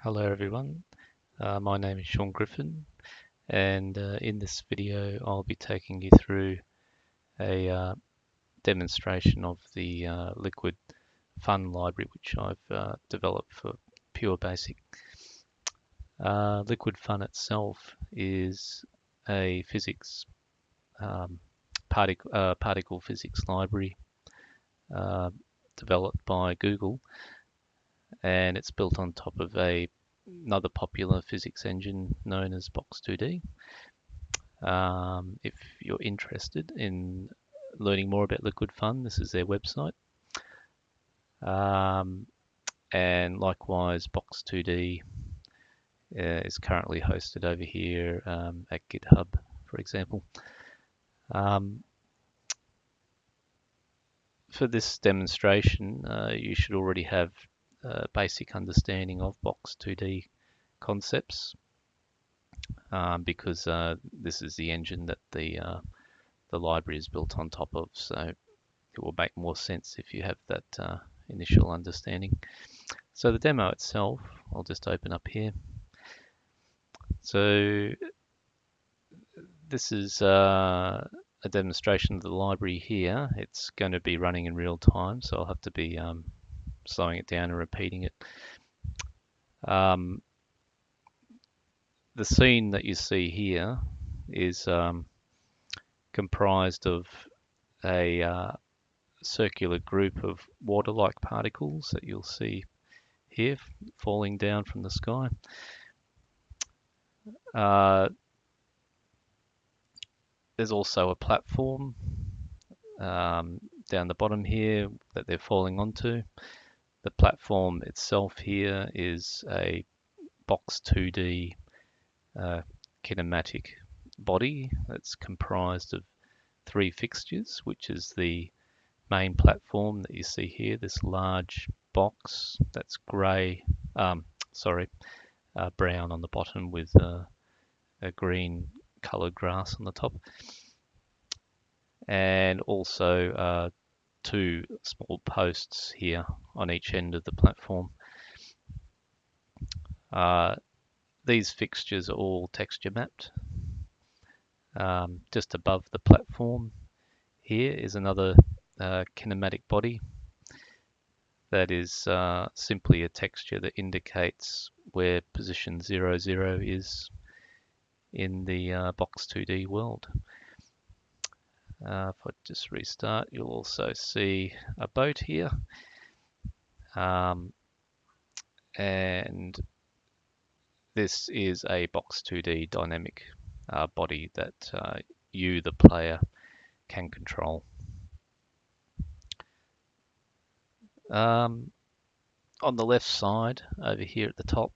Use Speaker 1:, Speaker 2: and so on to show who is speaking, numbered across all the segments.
Speaker 1: Hello everyone, my name is Sean Griffin, and in this video I'll be taking you through a demonstration of the LiquidFun library which I've developed for PureBasic. LiquidFun itself is a physics particle physics library uh, developed by Google, and it's built on top of another popular physics engine known as Box2D. If you're interested in learning more about LiquidFun, this is their website. Um, and likewise, Box2D is currently hosted over here at GitHub, for example. For this demonstration, you should already have a basic understanding of Box2D concepts because this is the engine that the library is built on top of. So it will make more sense if you have that initial understanding. So the demo itself, I'll just open up here. So this is a demonstration of the library here. It's going to be running in real time, so I'll have to be slowing it down and repeating it. The scene that you see here is comprised of a circular group of water-like particles that you'll see here falling down from the sky. There's also a platform down the bottom here that they're falling onto. The platform itself here is a Box2D kinematic body that's comprised of three fixtures, which is the main platform that you see here, this large box that's grey, brown on the bottom with a green coloured grass on the top, and also two small posts here on each end of the platform. These fixtures are all texture mapped. Just above the platform here is another kinematic body that is simply a texture that indicates where position 0, 0 is in the Box2D world. If I just restart, you'll also see a boat here. And this is a Box2D dynamic body that you, the player, can control. On the left side, over here at the top,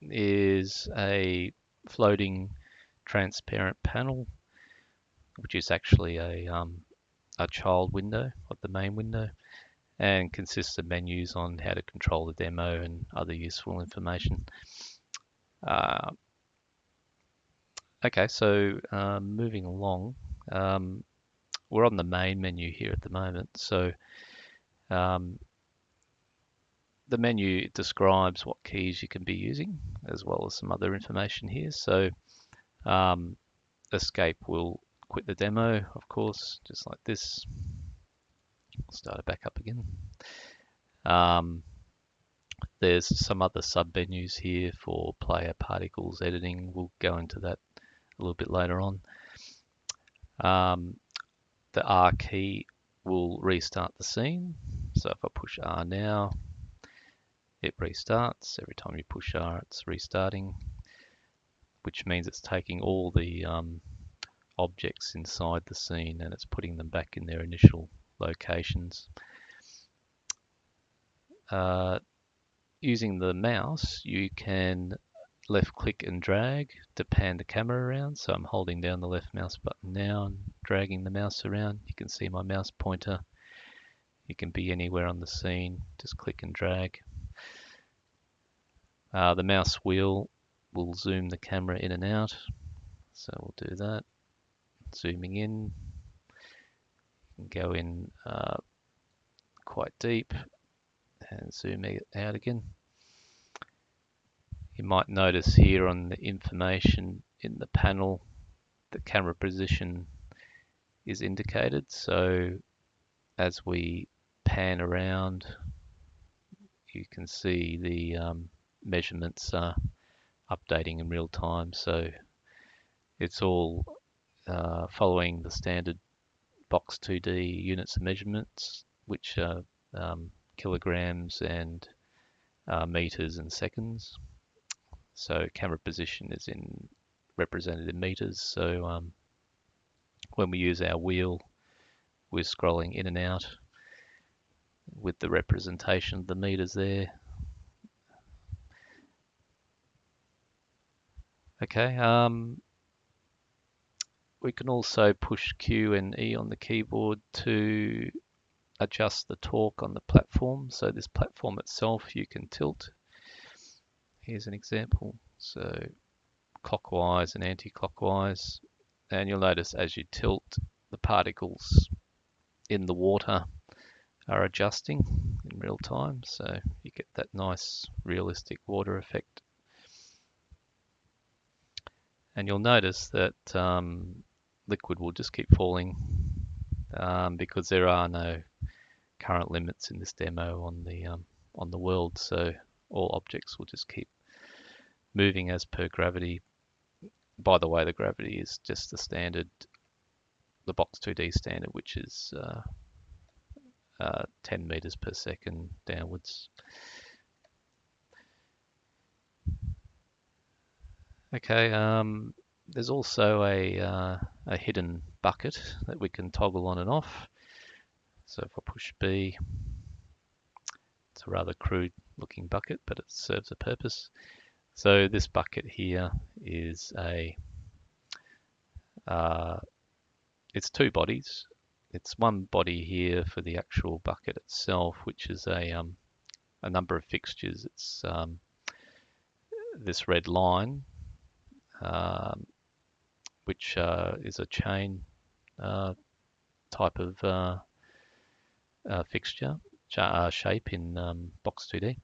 Speaker 1: is a floating transparent panel, which is actually a child window of the main window, and consists of menus on how to control the demo and other useful information. Okay, so moving along, we're on the main menu here at the moment. So the menu describes what keys you can be using, as well as some other information here. So escape will quit the demo, of course, just like this. I'll start it back up again. There's some other sub-menus here for player particles editing. We'll go into that a little bit later on. The R key will restart the scene. So if I push R now, it restarts. Every time you push R, it's restarting, which means it's taking all the objects inside the scene and it's putting them back in their initial locations. Using the mouse, you can left click and drag to pan the camera around. So I'm holding down the left mouse button now and dragging the mouse around. You can see my mouse pointer. You can be anywhere on the scene, just click and drag. The mouse wheel will zoom the camera in and out. So we'll do that. Zooming in, go in quite deep and zoom out again. You might notice here on the information in the panel, the camera position is indicated. So as we pan around, you can see the measurements are updating in real time. So it's all following the standard Box 2D units of measurements, which are kilograms and meters and seconds. So camera position is represented in meters. So when we use our wheel, we're scrolling in and out with the representation of the meters there. Okay, we can also push Q and E on the keyboard to adjust the torque on the platform. So this platform itself you can tilt. Here's an example. So clockwise and anti-clockwise, and you'll notice as you tilt, the particles in the water are adjusting in real time, so you get that nice realistic water effect. And you'll notice that liquid will just keep falling because there are no current limits in this demo on the world, so all objects will just keep moving as per gravity. By the way, the gravity is just the standard, the Box 2D standard, which is 10 meters per second downwards. Okay, there's also a hidden bucket that we can toggle on and off. So if I push B, it's a rather crude looking bucket, but it serves a purpose. So this bucket here is it's two bodies. It's one body here for the actual bucket itself, which is a number of fixtures. It's this red line, which is a chain type of fixture shape in Box 2D,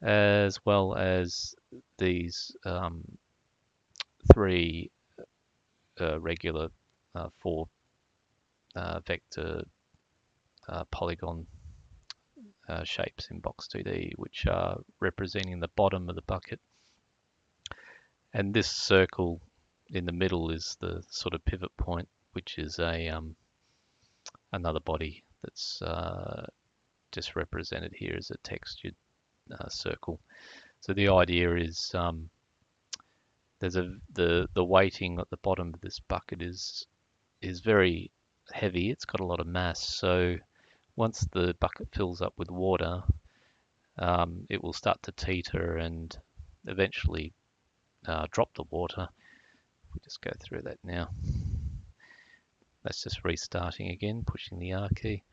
Speaker 1: as well as these three regular 4 vector polygon shapes in Box 2D, which are representing the bottom of the bucket. And this circle in the middle is the sort of pivot point, which is another body that's just represented here as a textured circle. So the idea is there's the weighting at the bottom of this bucket is very heavy. It's got a lot of mass. So once the bucket fills up with water, it will start to teeter and eventually drop the water. We just go through that now. That's just restarting again, pushing the R key.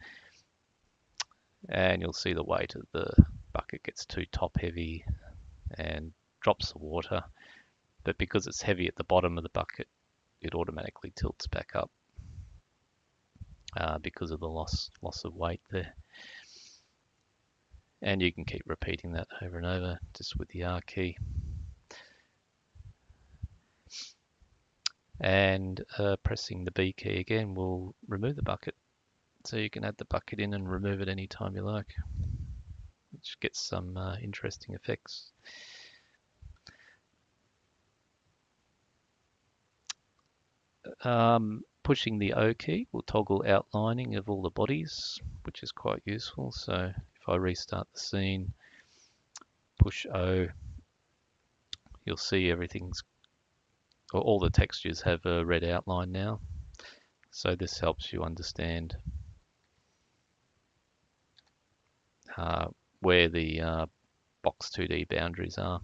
Speaker 1: And you'll see the weight of the bucket gets too top heavy and drops the water. But because it's heavy at the bottom of the bucket, it automatically tilts back up because of the loss of weight there. And you can keep repeating that over and over just with the R key. And pressing the B key again will remove the bucket. So you can add the bucket in and remove it anytime you like, which gets some interesting effects. Pushing the O key will toggle outlining of all the bodies, which is quite useful. So if I restart the scene, push O, you'll see all the textures have a red outline now. So this helps you understand where the Box 2D boundaries are.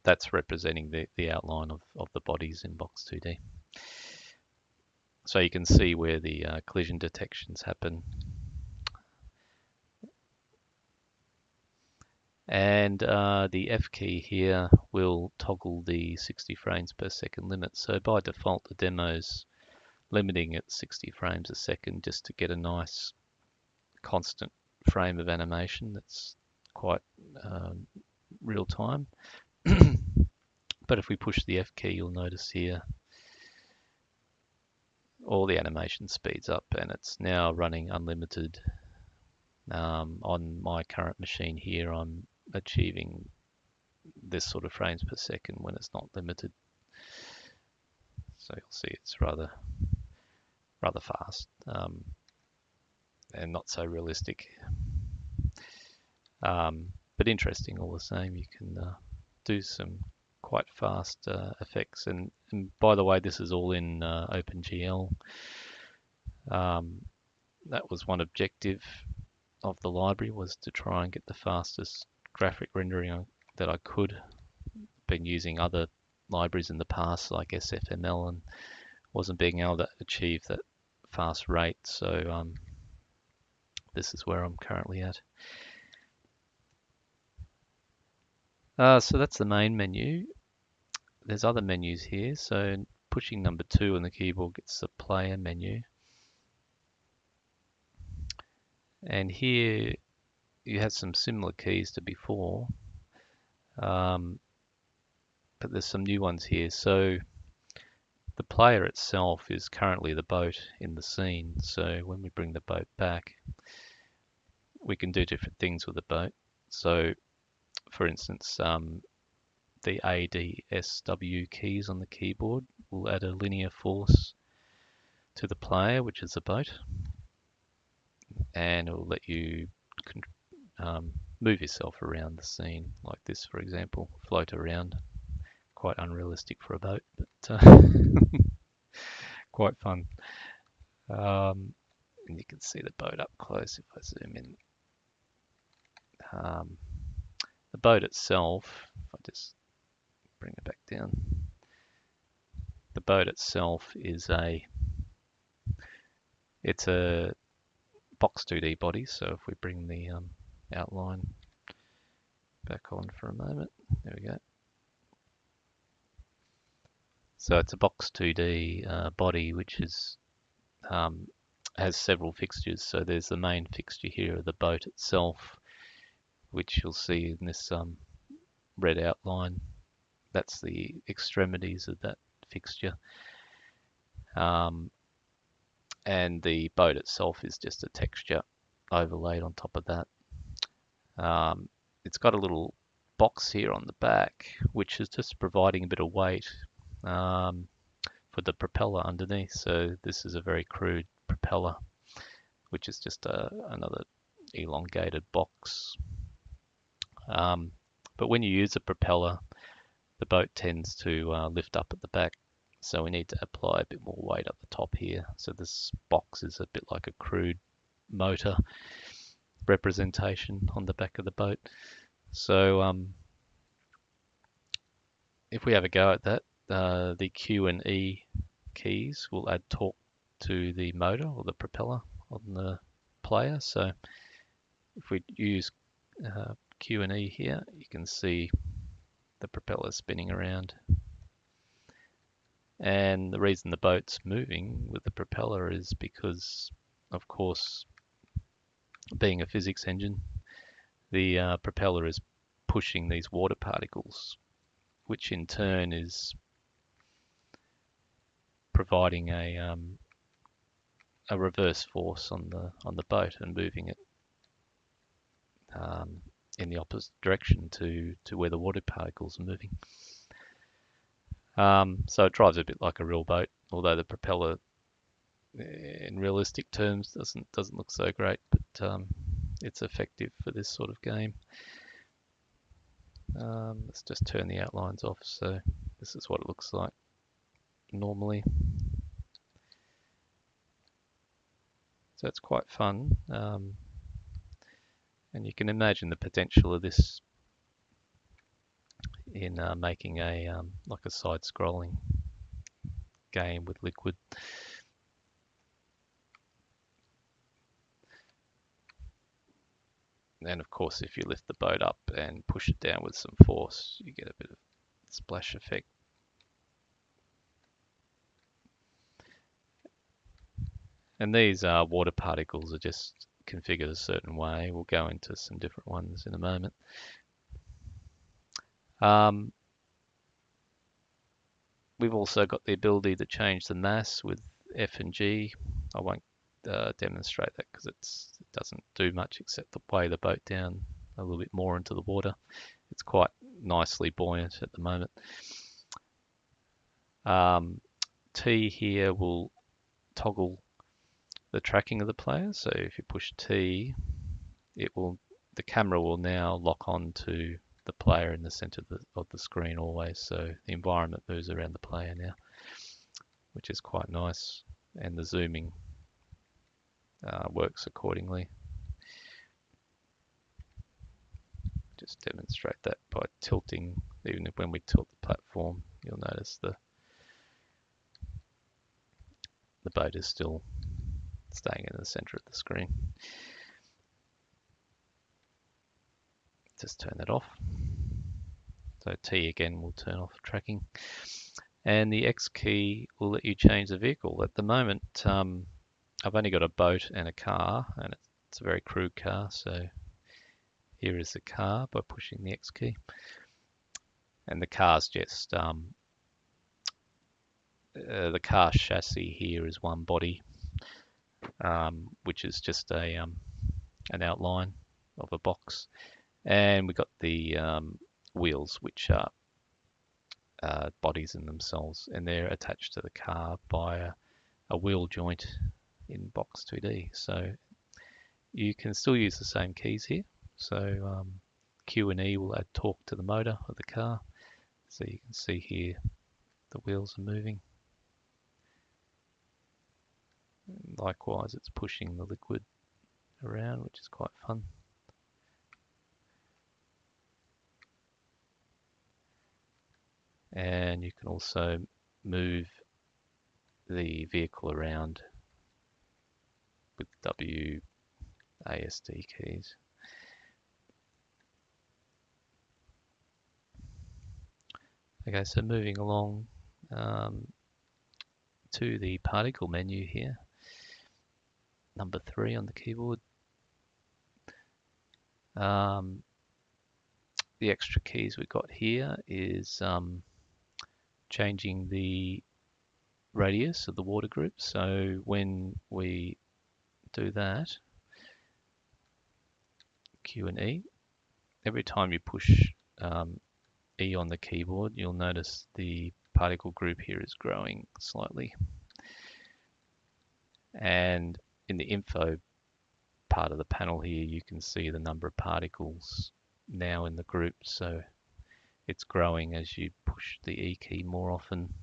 Speaker 1: That's representing the outline of the bodies in Box 2D. So you can see where the collision detections happen. And the F key here will toggle the 60 frames per second limit. So by default, the demo's limiting at 60 frames a second just to get a nice constant frame of animation that's quite real time. But if we push the F key, you'll notice here all the animation speeds up, and it's now running unlimited. On my current machine here, I'm achieving this sort of frames per second when it's not limited. So you'll see it's rather fast, and not so realistic, but interesting all the same. You can do some quite fast effects, and by the way, this is all in OpenGL. That was one objective of the library, was to try and get the fastest graphic rendering that I could. Been using other libraries in the past like SFML and wasn't being able to achieve that fast rate, so this is where I'm currently at. So that's the main menu. There's other menus here, so pushing number 2 on the keyboard gets the player menu. And here you have some similar keys to before, but there's some new ones here. So the player itself is currently the boat in the scene. So when we bring the boat back, we can do different things with the boat. So for instance, the A, D, S, W keys on the keyboard will add a linear force to the player, which is the boat, and it will let you move yourself around the scene like this, for example, float around. Quite unrealistic for a boat, but quite fun. And you can see the boat up close if I zoom in. The boat itself, if I just bring it back down, the boat itself is it's a box 2D body. So if we bring the outline back on for a moment, there we go. So it's a box 2D body which is has several fixtures. So there's the main fixture here of the boat itself, which you'll see in this red outline. That's the extremities of that fixture. And the boat itself is just a texture overlaid on top of that. It's got a little box here on the back, which is just providing a bit of weight for the propeller underneath. So this is a very crude propeller, which is just another elongated box. But when you use a propeller, the boat tends to lift up at the back. So we need to apply a bit more weight up the top here. So this box is a bit like a crude motor representation on the back of the boat. So if we have a go at that, the Q and E keys will add torque to the motor or the propeller on the player. So if we use Q and E here, you can see the propeller spinning around. And the reason the boat's moving with the propeller is because, of course, being a physics engine, the propeller is pushing these water particles, which in turn is providing a reverse force on the boat and moving it in the opposite direction to where the water particles are moving. So it drives a bit like a real boat, although the propeller in realistic terms doesn't look so great, but it's effective for this sort of game. Let's just turn the outlines off. So this is what it looks like normally. So it's quite fun, and you can imagine the potential of this in making a like a side-scrolling game with Liquid. And of course, if you lift the boat up and push it down with some force, you get a bit of splash effect. And these water particles are just configured a certain way. We'll go into some different ones in a moment. We've also got the ability to change the mass with F and G. I won't demonstrate that because it doesn't do much except to weigh the boat down a little bit more into the water. It's quite nicely buoyant at the moment. T here will toggle the tracking of the player. So if you push T, the camera will now lock on to the player in the center of the screen always. So the environment moves around the player now, which is quite nice. And the zooming works accordingly. Just demonstrate that by tilting. Even when we tilt the platform, you'll notice the boat is still staying in the center of the screen. Just turn that off. So T again will turn off tracking. And the X key will let you change the vehicle. At the moment, I've only got a boat and a car, and it's a very crude car. So here is the car by pushing the X key. And the car's just, the car chassis here is one body, which is just an outline of a box. And we've got the wheels, which are bodies in themselves, and they're attached to the car by a wheel joint in box 2D. So you can still use the same keys here. So Q and E will add torque to the motor of the car. So you can see here the wheels are moving. Likewise, it's pushing the liquid around, which is quite fun. And you can also move the vehicle around with WASD keys. Okay, so moving along to the particle menu here, number 3 on the keyboard. The extra keys we've got here is changing the radius of the water group. So when we do that, Q and E, every time you push E on the keyboard, you'll notice the particle group here is growing slightly. And in the info part of the panel here, you can see the number of particles now in the group. So it's growing as you push the E key more often.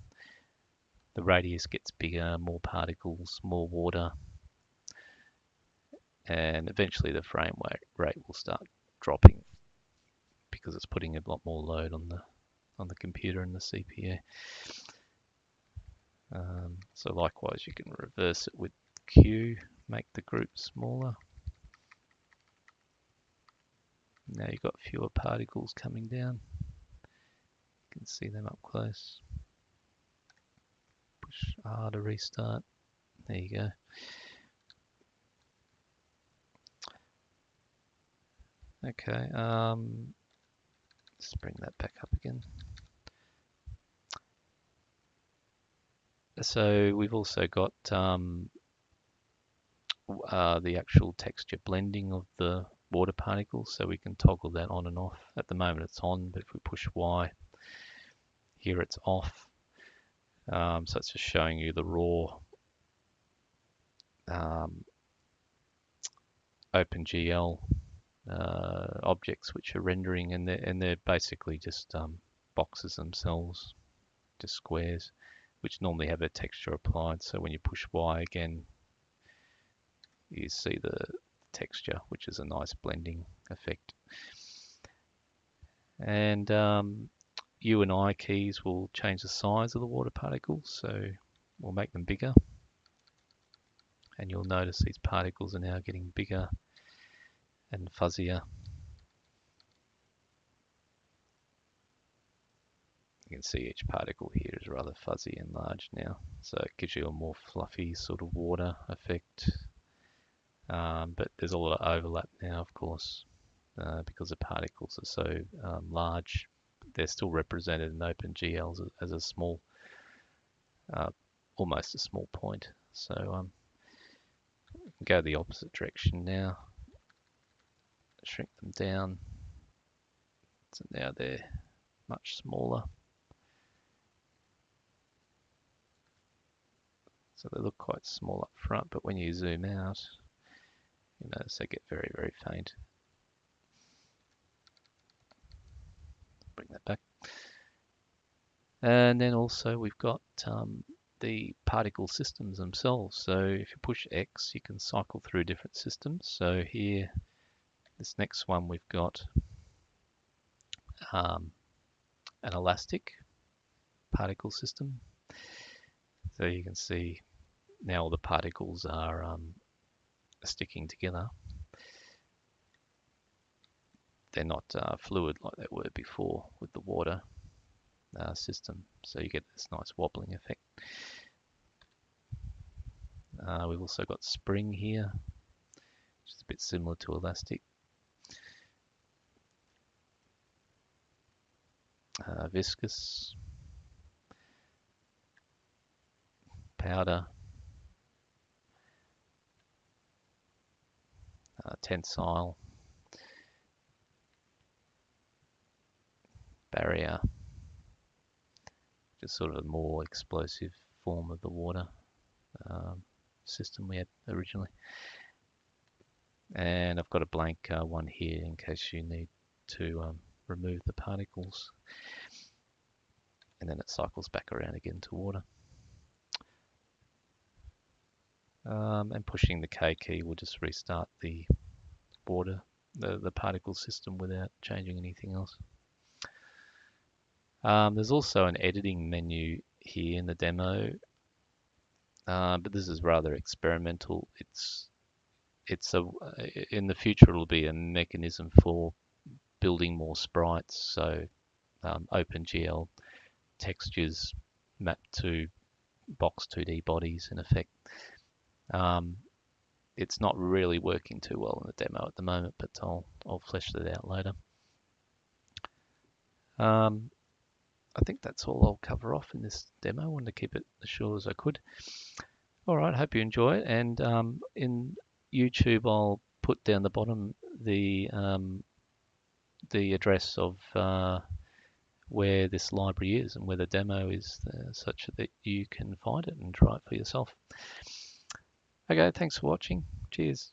Speaker 1: The radius gets bigger, more particles, more water, and eventually the frame rate will start dropping because it's putting a lot more load on the computer and the CPU. So likewise, you can reverse it with Q, make the group smaller. Now you've got fewer particles coming down. You can see them up close. Push R to restart. There you go. Okay, let's bring that back up again. So we've also got the actual texture blending of the water particles, so we can toggle that on and off. At the moment it's on, but if we push Y, here it's off. So it's just showing you the raw OpenGL objects which are rendering, and they're basically just boxes themselves, just squares, which normally have a texture applied. So when you push Y again, you see the texture, which is a nice blending effect. And U and I keys will change the size of the water particles, so we'll make them bigger. And you'll notice these particles are now getting bigger and fuzzier. You can see each particle here is rather fuzzy and large now, so it gives you a more fluffy sort of water effect. But there's a lot of overlap now, of course, because the particles are so large. They're still represented in OpenGL as a small, uh, almost a small point. So go the opposite direction now, shrink them down. So now they're much smaller. So they look quite small up front, but when you zoom out, you notice they get very, very faint. Bring that back. And then also we've got the particle systems themselves. So if you push X, you can cycle through different systems. So here, this next one, we've got an elastic particle system. So you can see now all the particles are sticking together. They're not fluid like they were before with the water system. So you get this nice wobbling effect. We've also got spring here, which is a bit similar to elastic. Viscous, powder, tensile, barrier, just sort of a more explosive form of the water system we had originally. And I've got a blank one here in case you need to remove the particles. And then it cycles back around again to water. And pushing the K key will just restart the water, the particle system without changing anything else. There's also an editing menu here in the demo, but this is rather experimental. In the future it'll be a mechanism for building more sprites. So OpenGL textures mapped to box 2D bodies in effect. It's not really working too well in the demo at the moment, but I'll flesh that out later. I think that's all I'll cover off in this demo. I wanted to keep it as short as I could. All right, hope you enjoy it. And in YouTube, I'll put down the bottom the address of where this library is and where the demo is, such that you can find it and try it for yourself. Okay, thanks for watching. Cheers.